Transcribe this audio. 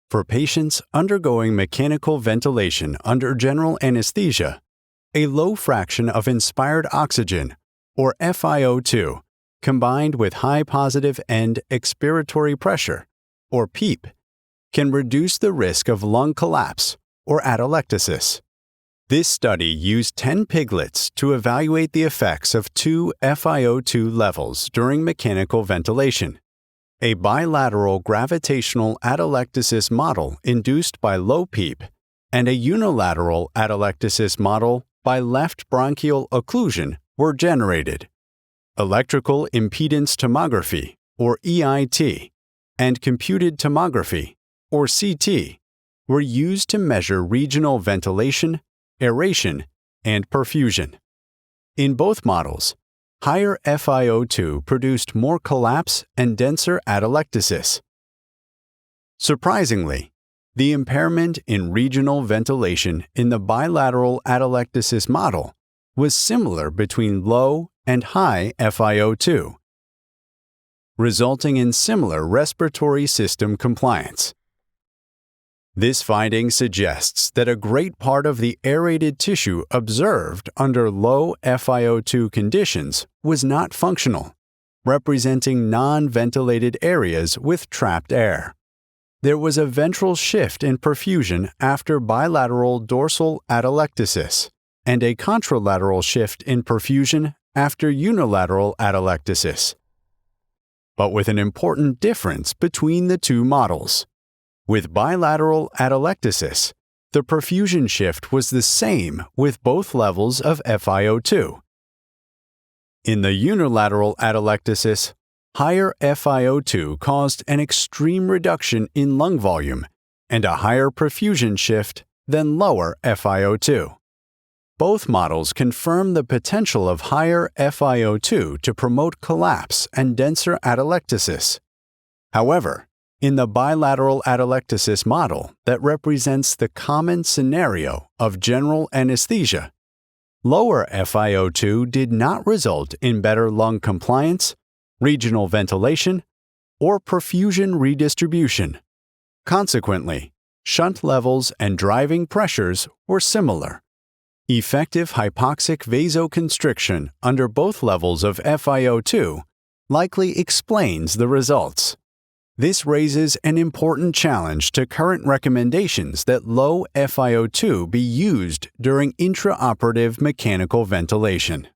For patients undergoing mechanical ventilation under general anesthesia, a low fraction of inspired oxygen, or FiO2, combined with high positive end expiratory pressure, or PEEP, can reduce the risk of lung collapse, or atelectasis. This study used 10 piglets to evaluate the effects of two FiO2 levels during mechanical ventilation: a bilateral gravitational atelectasis model induced by low PEEP and a unilateral atelectasis model by left bronchial occlusion were generated. Electrical impedance tomography, or EIT, and computed tomography, or CT, were used to measure regional ventilation, aeration, and perfusion. In both models, higher FiO2 produced more collapse and denser atelectasis. Surprisingly, the impairment in regional ventilation in the bilateral atelectasis model was similar between low and high FiO2, resulting in similar respiratory system compliance. This finding suggests that a great part of the aerated tissue observed under low FiO2 conditions was not functional, representing non-ventilated areas with trapped air. There was a ventral shift in perfusion after bilateral dorsal atelectasis and a contralateral shift in perfusion after unilateral atelectasis, but with an important difference between the two models. With bilateral atelectasis, the perfusion shift was the same with both levels of FiO2. In the unilateral atelectasis, higher FiO2 caused an extreme reduction in lung volume and a higher perfusion shift than lower FiO2. Both models confirm the potential of higher FiO2 to promote collapse and denser atelectasis. However, in the bilateral atelectasis model that represents the common scenario of general anesthesia, lower FiO2 did not result in better lung compliance, regional ventilation, or perfusion redistribution. Consequently, shunt levels and driving pressures were similar. Effective hypoxic vasoconstriction under both levels of FiO2 likely explains the results. This raises an important challenge to current recommendations that low FiO2 be used during intraoperative mechanical ventilation.